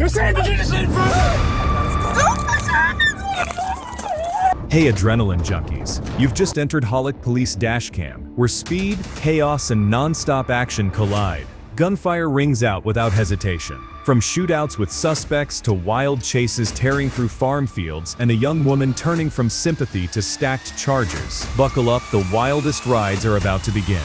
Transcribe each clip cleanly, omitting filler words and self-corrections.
Hey adrenaline junkies, you've just entered Holic Police Dashcam, where speed, chaos, and non-stop action collide. Gunfire rings out without hesitation. From shootouts with suspects to wild chases tearing through farm fields and a young woman turning from sympathy to stacked charges. Buckle up, the wildest rides are about to begin.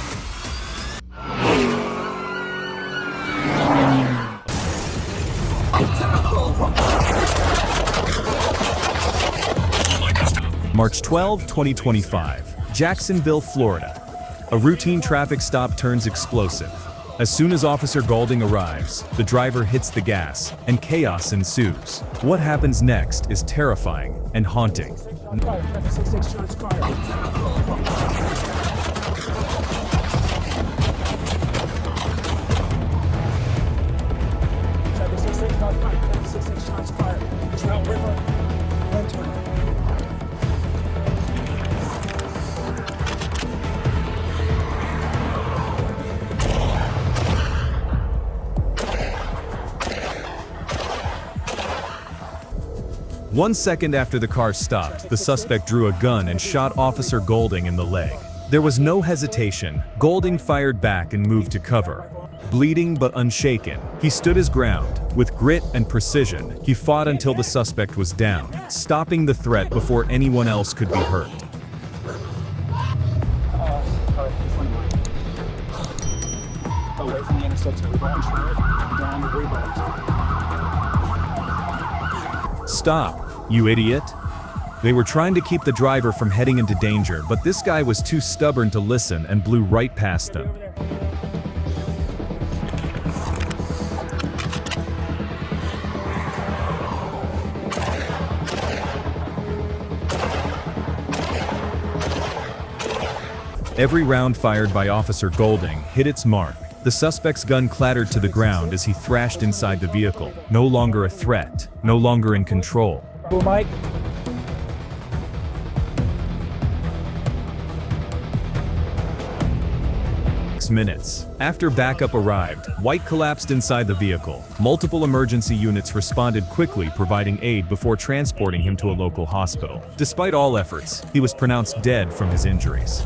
March 12, 2025, Jacksonville, Florida. A routine traffic stop turns explosive. As soon as Officer Gaulding arrives, the driver hits the gas, and chaos ensues. What happens next is terrifying and haunting. One second after the car stopped, the suspect drew a gun and shot Officer Gaulding in the leg. There was no hesitation. Gaulding fired back and moved to cover. Bleeding but unshaken, he stood his ground. With grit and precision, he fought until the suspect was down, stopping the threat before anyone else could be hurt. Away from the intersection, we're going straight down the rebound. Stop, you idiot. They were trying to keep the driver from heading into danger, but this guy was too stubborn to listen and blew right past them. Every round fired by Officer Gaulding hit its mark. The suspect's gun clattered to the ground as he thrashed inside the vehicle. No longer a threat, no longer in control. Cool, Mike. Minutes. After backup arrived, White collapsed inside the vehicle. Multiple emergency units responded quickly, providing aid before transporting him to a local hospital. Despite all efforts, he was pronounced dead from his injuries.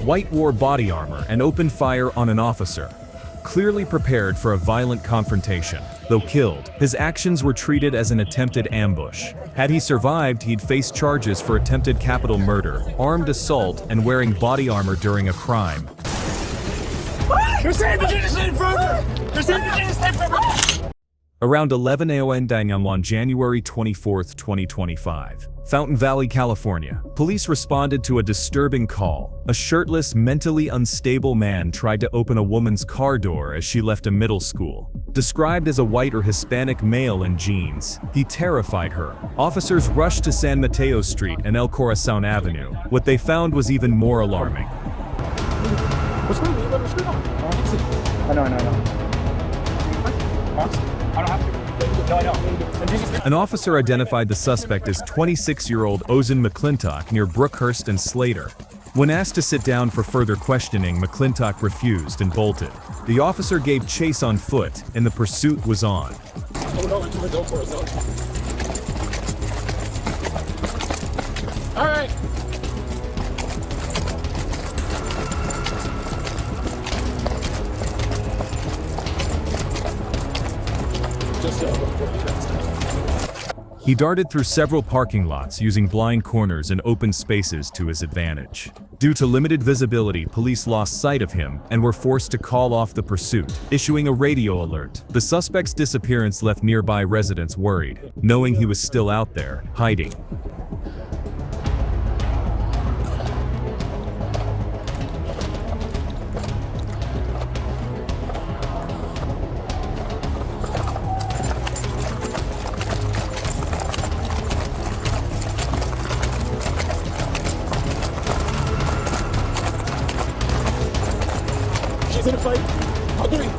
White wore body armor and opened fire on an officer, clearly prepared for a violent confrontation. Though killed, his actions were treated as an attempted ambush. Had he survived, he'd face charges for attempted capital murder, armed assault, and wearing body armor during a crime. Around 11 a.m. on January 24, 2025. Fountain Valley, California. Police responded to a disturbing call. A shirtless, mentally unstable man tried to open a woman's car door as she left a middle school. Described as a white or Hispanic male in jeans, he terrified her. Officers rushed to San Mateo Street and El Corazon Avenue. What they found was even more alarming. I know. I don't have to. No, I don't. An officer identified the suspect as 26-year-old Ozan McClintock near Brookhurst and Slater. When asked to sit down for further questioning, McClintock refused and bolted. The officer gave chase on foot, and the pursuit was on. Oh no, it's El Corazon. All right. He darted through several parking lots, using blind corners and open spaces to his advantage. Due to limited visibility, police lost sight of him and were forced to call off the pursuit, issuing a radio alert. The suspect's disappearance left nearby residents worried, knowing he was still out there, hiding. She's in a fight. I'll do it.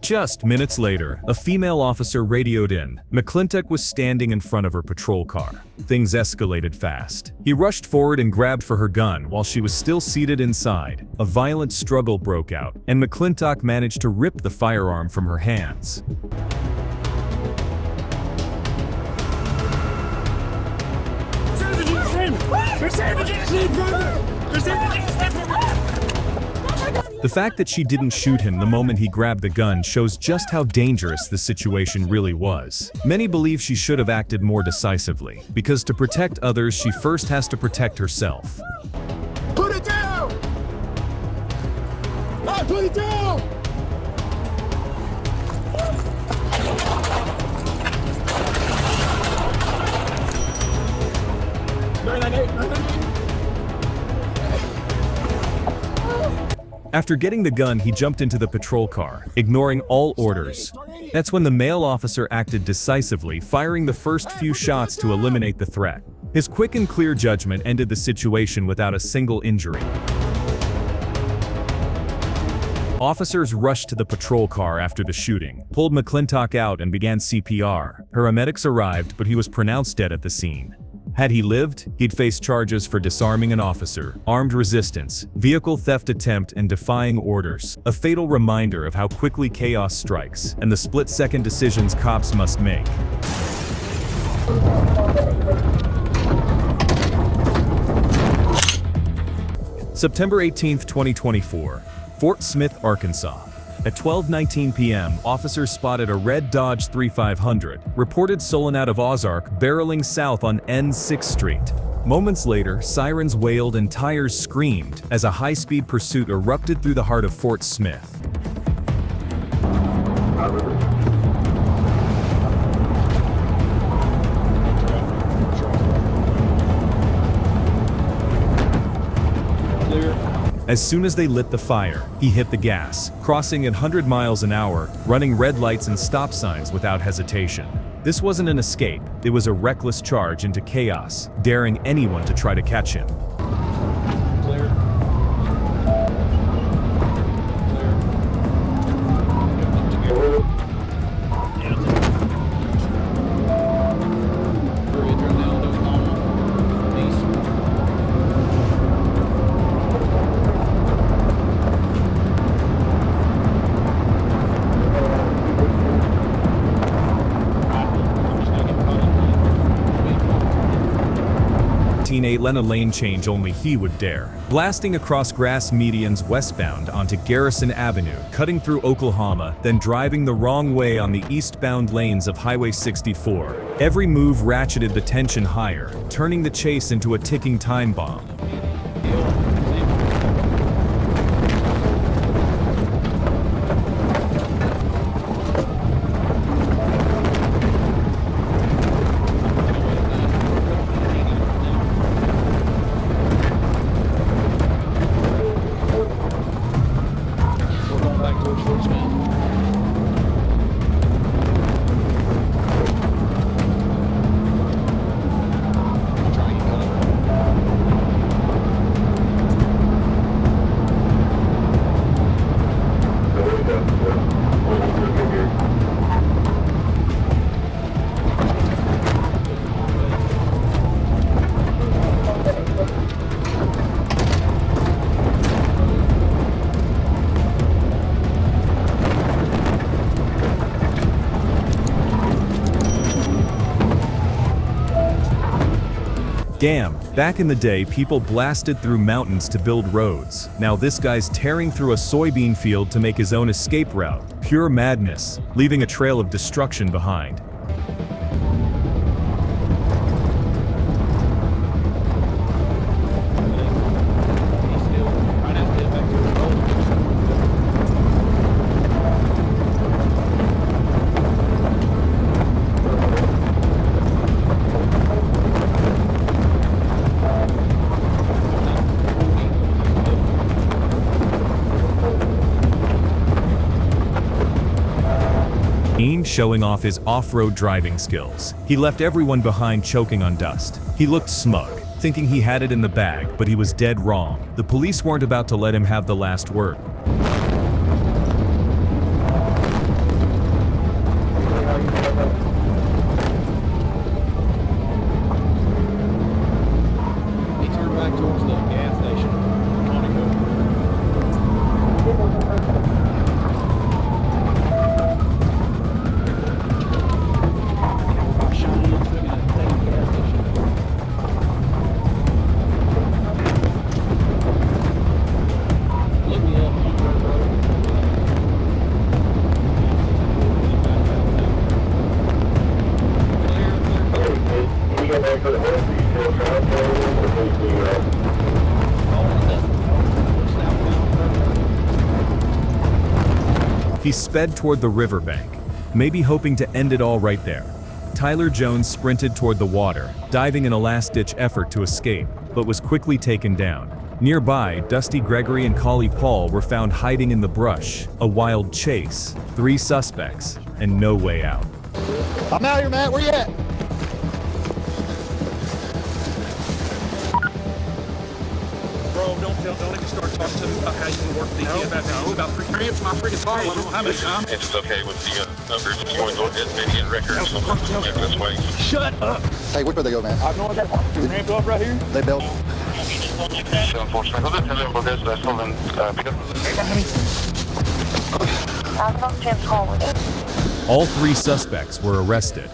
Just minutes later, a female officer radioed in. McClintock was standing in front of her patrol car. Things escalated fast. He rushed forward and grabbed for her gun while she was still seated inside. A violent struggle broke out, and McClintock managed to rip the firearm from her hands. The fact that she didn't shoot him the moment he grabbed the gun shows just how dangerous the situation really was. Many believe she should have acted more decisively, because to protect others, she first has to protect herself. Put it down! Ah, put it down! After getting the gun, he jumped into the patrol car, ignoring all orders. That's when the male officer acted decisively, firing the first few shots to eliminate the threat. His quick and clear judgment ended the situation without a single injury. Officers rushed to the patrol car after the shooting, pulled McClintock out and began CPR. Paramedics arrived, but he was pronounced dead at the scene. Had he lived, he'd face charges for disarming an officer, armed resistance, vehicle theft attempt, and defying orders. A fatal reminder of how quickly chaos strikes, and the split-second decisions cops must make. September 18, 2024, Fort Smith, Arkansas. At 12:19 p.m., officers spotted a red Dodge 3500, reported stolen out of Ozark, barreling south on N6th Street. Moments later, sirens wailed and tires screamed as a high-speed pursuit erupted through the heart of Fort Smith. As soon as they lit the fire, he hit the gas, crossing at 100 miles an hour, running red lights and stop signs without hesitation. This wasn't an escape, it was a reckless charge into chaos, daring anyone to try to catch him. Clear. Let a lane change only he would dare. Blasting across grass medians westbound onto Garrison Avenue, cutting through Oklahoma, then driving the wrong way on the eastbound lanes of Highway 64. Every move ratcheted the tension higher, turning the chase into a ticking time bomb. Damn, back in the day people blasted through mountains to build roads. Now this guy's tearing through a soybean field to make his own escape route. Pure madness, leaving a trail of destruction behind. Showing off his off-road driving skills. He left everyone behind choking on dust. He looked smug, thinking he had it in the bag, but he was dead wrong. The police weren't about to let him have the last word. He sped toward the riverbank, maybe hoping to end it all right there. Tyler Jones sprinted toward the water, diving in a last-ditch effort to escape, but was quickly taken down. Nearby, Dusty Gregory and Collie Paul were found hiding in the brush, a wild chase, 3 suspects, and no way out. I'm out here, Matt. Where you at? Bro, don't even start talking to me about how you can work the EMF. About 3 grams my freaking car. I don't know how many times. It's okay with the numbers. If you want to go ahead and maybe in records, so this way. Shut up. Hey, which way they go, man? I have no idea. Is ramp up right here? They built. 747. Hold it, tell them this. That's holding. Pick up. All 3 suspects were arrested.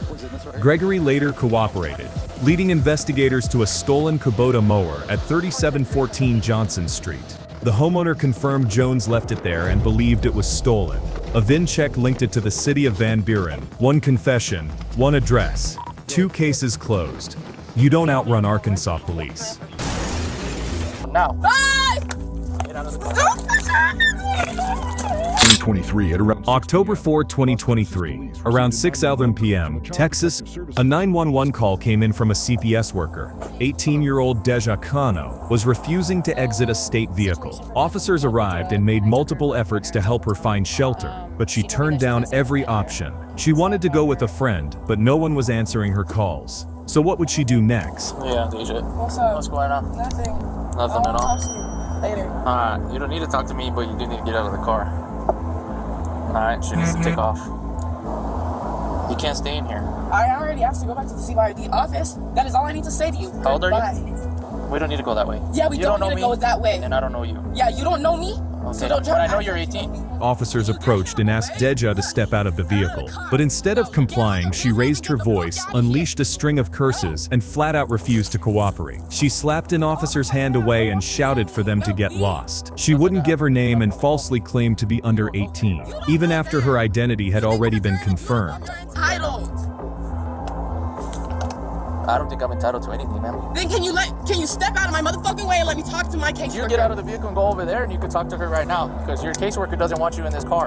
Gregory later cooperated, leading investigators to a stolen Kubota mower at 3714 Johnson Street. The homeowner confirmed Jones left it there and believed it was stolen. A VIN check linked it to the city of Van Buren. 1 confession, 1 address, 2 cases closed. You don't outrun Arkansas police. Now. Get out of the car. 2023 at around October 4, 2023, around 6:11 p.m., Texas, a 911 call came in from a CPS worker. 18-year-old Deja Cano was refusing to exit a state vehicle. Officers arrived and made multiple efforts to help her find shelter, but she turned down every option. She wanted to go with a friend, but no one was answering her calls. So what would she do next? Yeah, Deja. What's up? What's going on? Nothing. Nothing at all. I'll see you later. Alright, you don't need to talk to me, but you do need to get out of the car. Alright, she needs to take off. You can't stay in here. I already asked to go back to the CYD office. That is all I need to say to you. How old are you? Bye. We don't need to go that way. Yeah, we You don't know need to me, go that way. and I don't know you. Yeah, you don't know me. Okay, don't but try I to know act you're like 18. me. Officers approached and asked Deja to step out of the vehicle. But instead of complying, she raised her voice, unleashed a string of curses, and flat out refused to cooperate. She slapped an officer's hand away and shouted for them to get lost. She wouldn't give her name and falsely claimed to be under 18, even after her identity had already been confirmed. Entitled. I don't think I'm entitled to anything, man. Then can you step out of my motherfucking way and let me talk to my caseworker? You get out of the vehicle and go over there and you can talk to her right now because your caseworker doesn't want you in this car.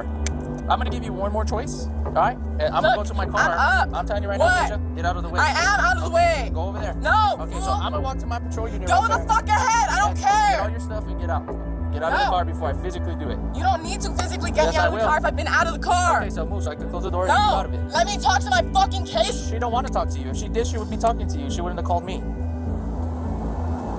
I'm gonna give you one more choice, alright? I'm gonna go to my car. I'm up. I'm telling you right What? now, Deja, get out of the way. I am out of the way. Go over there. No. Okay, fool. so I'm gonna walk to my patrol unit. Go right the there. fuck ahead. I don't Get all care. your stuff and get out. Get out of the No. car before I physically do it. You don't need to physically get Yes, me out I of the will. car if I've been out of the car. Okay, so move so I can close the door and get you No. out of it. Let me talk to my fucking case. She don't want to talk to you. If she did, she would be talking to you. She wouldn't have called me.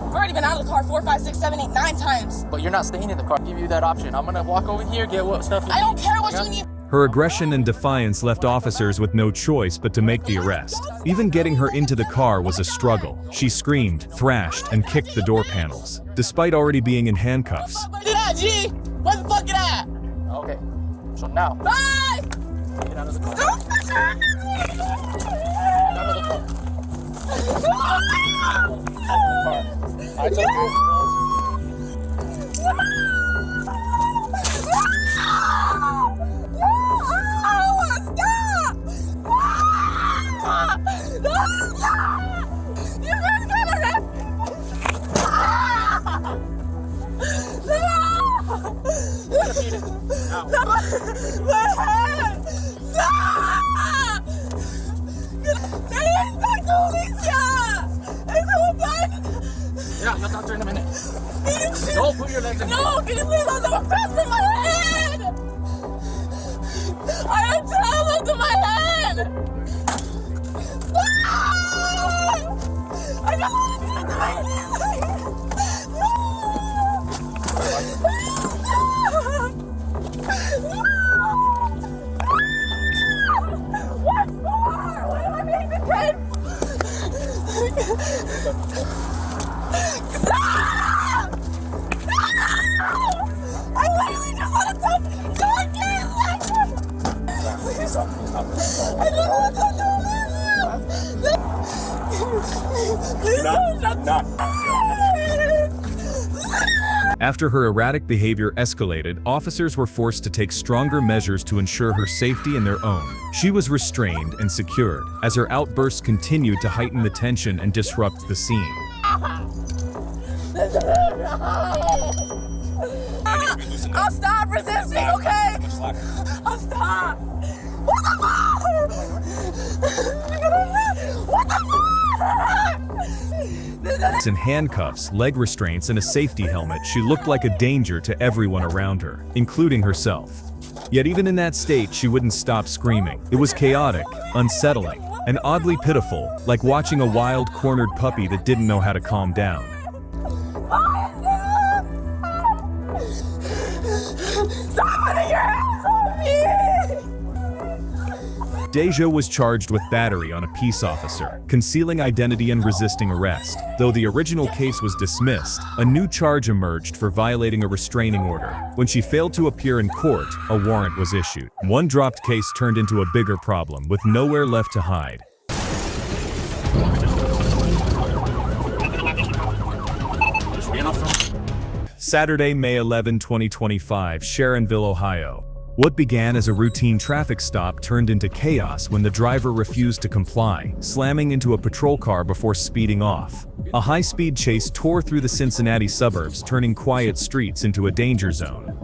I've already been out of the car 4, 5, 6, 7, 8, 9 times. But you're not staying in the car. I'll give you that option. I'm gonna walk over here, get what stuff you I don't need. care what Yeah? you need. Her aggression and defiance left officers with no choice but to make the arrest. Even getting her into the car was a struggle. She screamed, thrashed, and kicked the door panels, despite already being in handcuffs. Where it at, G? Where the fuck it at? Okay. So now, Bye! get out of the car. Get out of the car. I told you. Yeah, you'll talk to her in a minute. Don't put your legs in No, can you please don't have a press in my head? I have trauma to my head. I don't want to do it to my head. What for? What am I being detained for? I literally just want to talk. No, I can't. I don't want to talk to you. Please don't shut the After her erratic behavior escalated, officers were forced to take stronger measures to ensure her safety and their own. She was restrained and secured, as her outbursts continued to heighten the tension and disrupt the scene. I'll stop resisting, okay? I'll stop. What the fuck? What the fuck? In handcuffs, leg restraints, and a safety helmet, she looked like a danger to everyone around her, including herself. Yet even in that state, she wouldn't stop screaming. It was chaotic, unsettling, and oddly pitiful, like watching a wild, cornered puppy that didn't know how to calm down. Stop putting your hands on me! Deja was charged with battery on a peace officer, concealing identity and resisting arrest. Though the original case was dismissed, a new charge emerged for violating a restraining order. When she failed to appear in court, a warrant was issued. One dropped case turned into a bigger problem, with nowhere left to hide. Saturday, May 11, 2025, Sharonville, Ohio. What began as a routine traffic stop turned into chaos when the driver refused to comply, slamming into a patrol car before speeding off. A high-speed chase tore through the Cincinnati suburbs, turning quiet streets into a danger zone.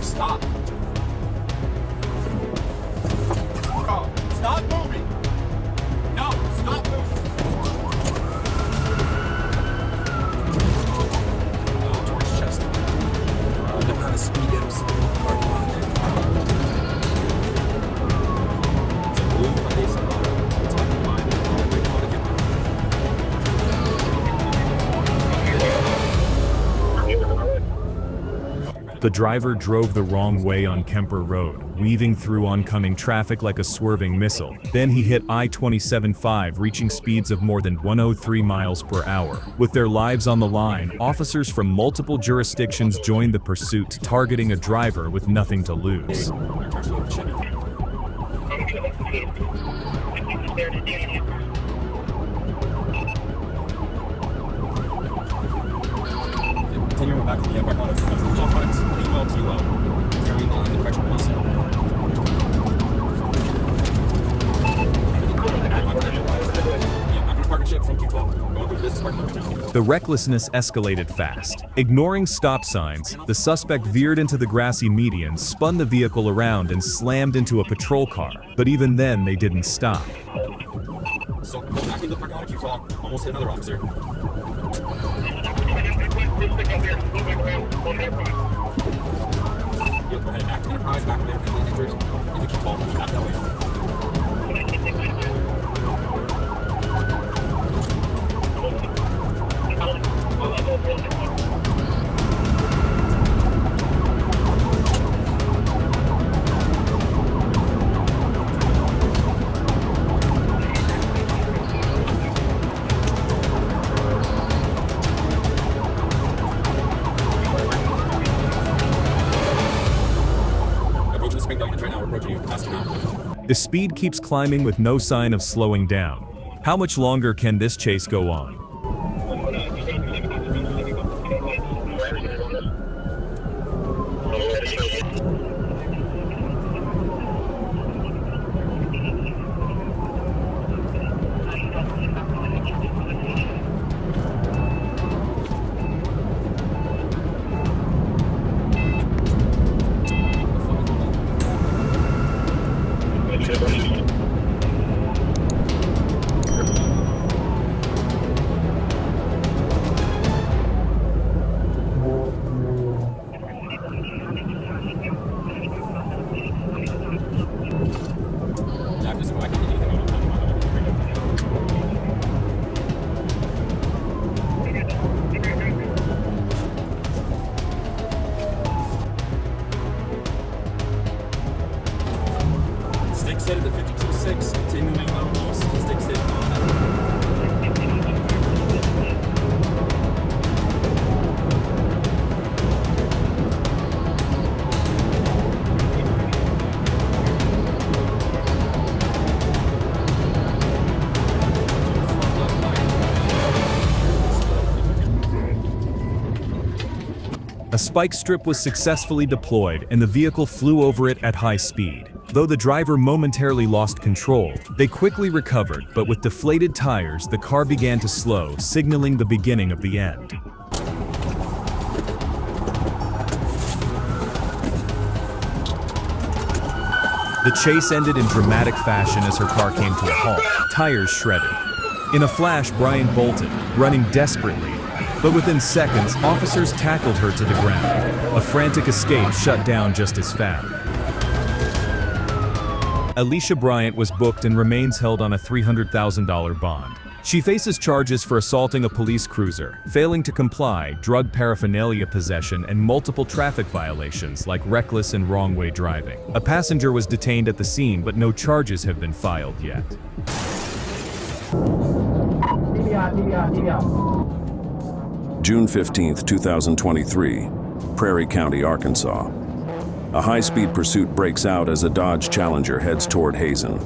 Stop. Bro, stop moving. No, stop moving. Towards Chester. The kind of speed ups. It's a blue place. It's like mine. The driver drove the wrong way on Kemper Road, weaving through oncoming traffic like a swerving missile. Then he hit I-27-5, reaching speeds of more than 103 miles per hour. With their lives on the line, officers from multiple jurisdictions joined the pursuit, targeting a driver with nothing to lose. Continue back to the upper part. Too low. Carrying on the correction police. Partnership from 212. Going through business partnership. The recklessness escalated fast. Ignoring stop signs, the suspect veered into the grassy median, spun the vehicle around, and slammed into a patrol car. But even then, they didn't stop. So, back in the parking lot of 212, almost hit another officer. Go ahead, back to Enterprise, back there, and entered into 212, back that way. The speed keeps climbing with no sign of slowing down. How much longer can this chase go on? A spike strip was successfully deployed and the vehicle flew over it at high speed. Though the driver momentarily lost control, they quickly recovered, but with deflated tires, the car began to slow, signaling the beginning of the end. The chase ended in dramatic fashion as her car came to a halt, tires shredded. In a flash, Bryant bolted, running desperately. But within seconds, officers tackled her to the ground. A frantic escape shut down just as fast. Alicia Bryant was booked and remains held on a $300,000 bond. She faces charges for assaulting a police cruiser, failing to comply, drug paraphernalia possession, and multiple traffic violations like reckless and wrong-way driving. A passenger was detained at the scene, but no charges have been filed yet. June 15, 2023, Prairie County, Arkansas. A high-speed pursuit breaks out as a Dodge Challenger heads toward Hazen.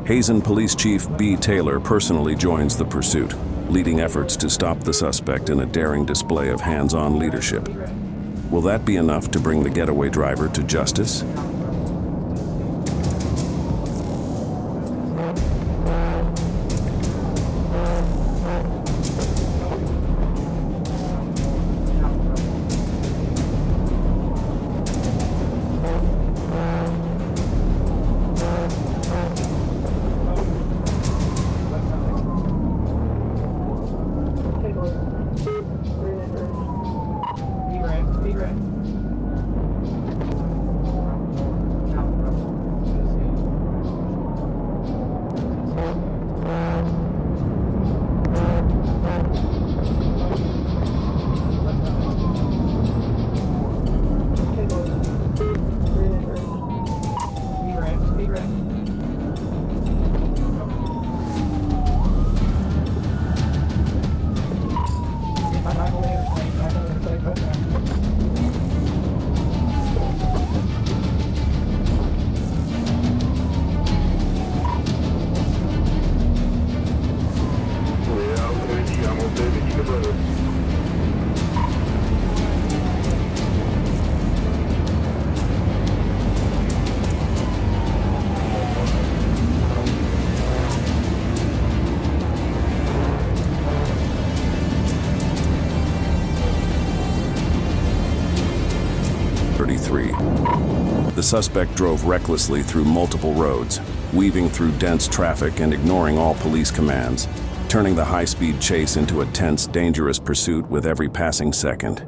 Hazen Police Chief B. Taylor personally joins the pursuit, leading efforts to stop the suspect in a daring display of hands-on leadership. Will that be enough to bring the getaway driver to justice? The suspect drove recklessly through multiple roads, weaving through dense traffic and ignoring all police commands, turning the high-speed chase into a tense, dangerous pursuit with every passing second.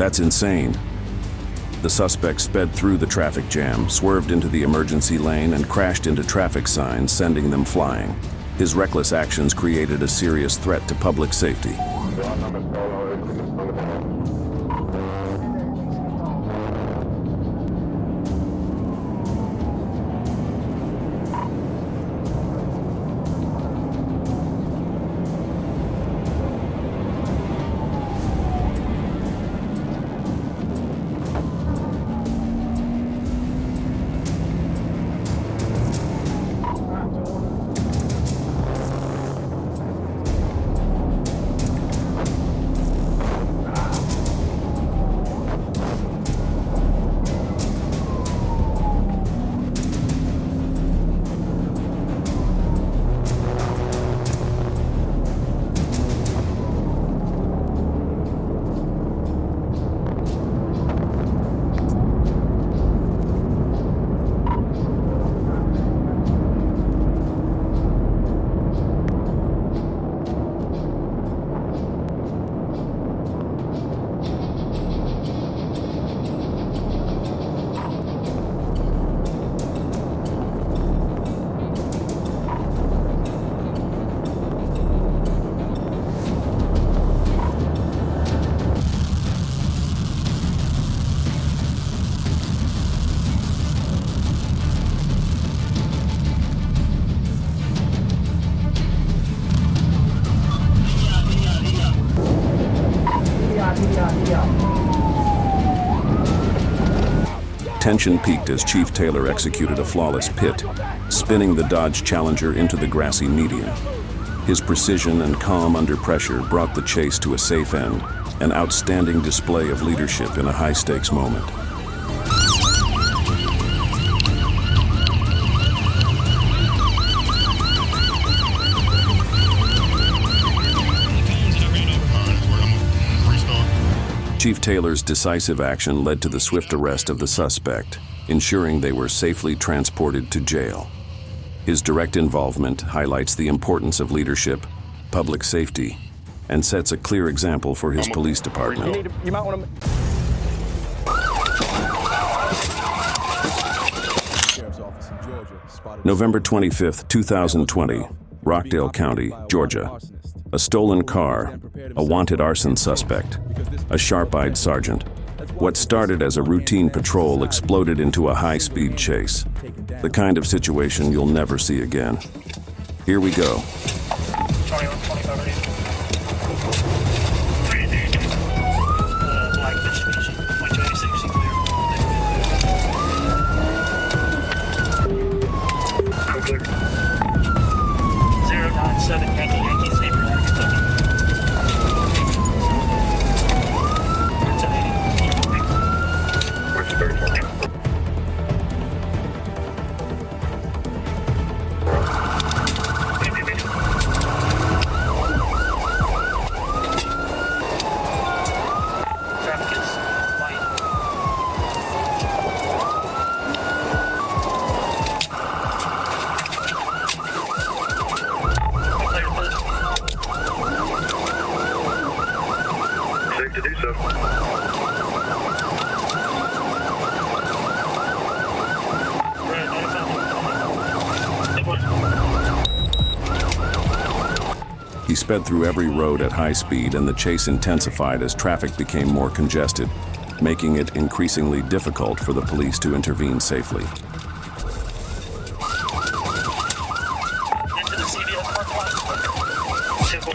That's insane. The suspect sped through the traffic jam, swerved into the emergency lane, and crashed into traffic signs, sending them flying. His reckless actions created a serious threat to public safety. Tension peaked as Chief Taylor executed a flawless pit, spinning the Dodge Challenger into the grassy median. His precision and calm under pressure brought the chase to a safe end, an outstanding display of leadership in a high-stakes moment. Chief Taylor's decisive action led to the swift arrest of the suspect, ensuring they were safely transported to jail. His direct involvement highlights the importance of leadership, public safety, and sets a clear example for his police department. You might want to. November 25, 2020, Rockdale County, Georgia. A stolen car, a wanted arson suspect, a sharp-eyed sergeant. What started as a routine patrol exploded into a high-speed chase. The kind of situation you'll never see again. Here we go. To do so. He sped through every road at high speed, and the chase intensified as traffic became more congested, making it increasingly difficult for the police to intervene safely. Into the CVS parking lot. Simple.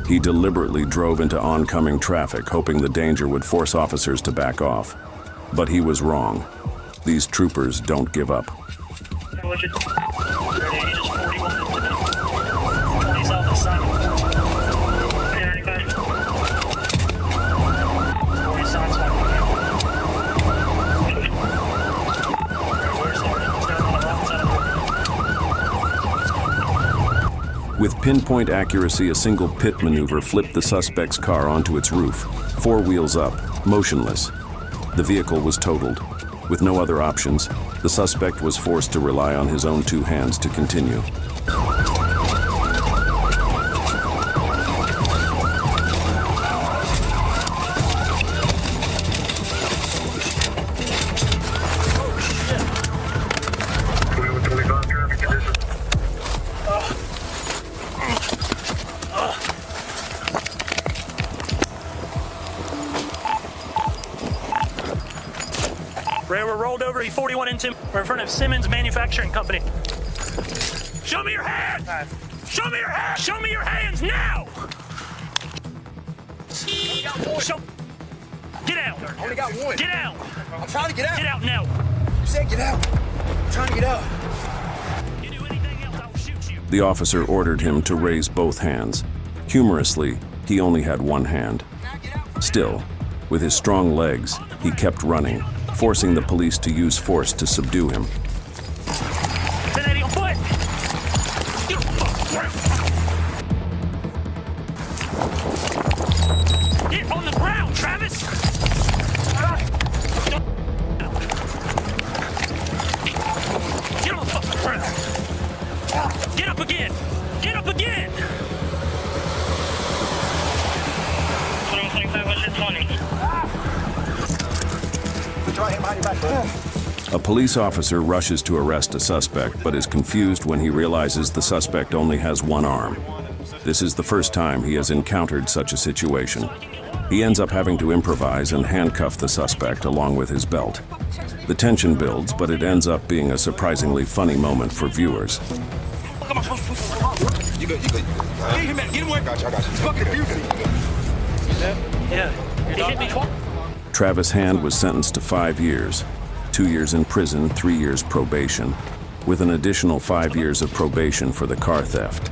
He deliberately drove into oncoming traffic, hoping the danger would force officers to back off. But he was wrong. These troopers don't give up. With pinpoint accuracy, a single pit maneuver flipped the suspect's car onto its roof, 4 wheels up, motionless. The vehicle was totaled. With no other options, the suspect was forced to rely on his own 2 hands to continue. We're rolled over E41 into. We're in front of Simmons Manufacturing Company. Show me your hands! Show me your hands! Show me your hands now! Show. Get out! I only got one. Get out! I'm trying to get out. Get out now! You said get out. I'm trying to get out. You do anything else, I'll shoot you. The officer ordered him to raise both hands. Humorously, he only had one hand. Still, with his strong legs, he kept running, forcing the police to use force to subdue him. 1080 on foot! Get on the ground, Travis! Get on the fucking ground! Get up again! Get up again! 20. A police officer rushes to arrest a suspect, but is confused when he realizes the suspect only has one arm. This is the first time he has encountered such a situation. He ends up having to improvise and handcuff the suspect along with his belt. The tension builds, but it ends up being a surprisingly funny moment for viewers. You good. Get him away. I got you. It's fucking beautiful. Yeah. He hit me twice. Travis Hand was sentenced to 5 years, 2 years in prison, 3 years probation, with an additional 5 years of probation for the car theft.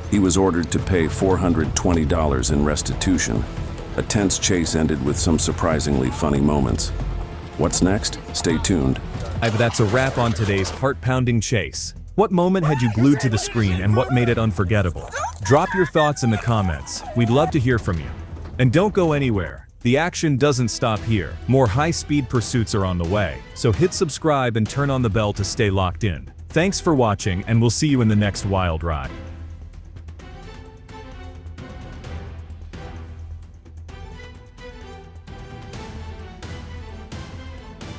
He was ordered to pay $420 in restitution. A tense chase ended with some surprisingly funny moments. What's next? Stay tuned. That's a wrap on today's heart-pounding chase. What moment had you glued to the screen and what made it unforgettable? Drop your thoughts in the comments. We'd love to hear from you. And don't go anywhere. The action doesn't stop here. More high-speed pursuits are on the way, so hit subscribe and turn on the bell to stay locked in. Thanks for watching, and we'll see you in the next wild ride.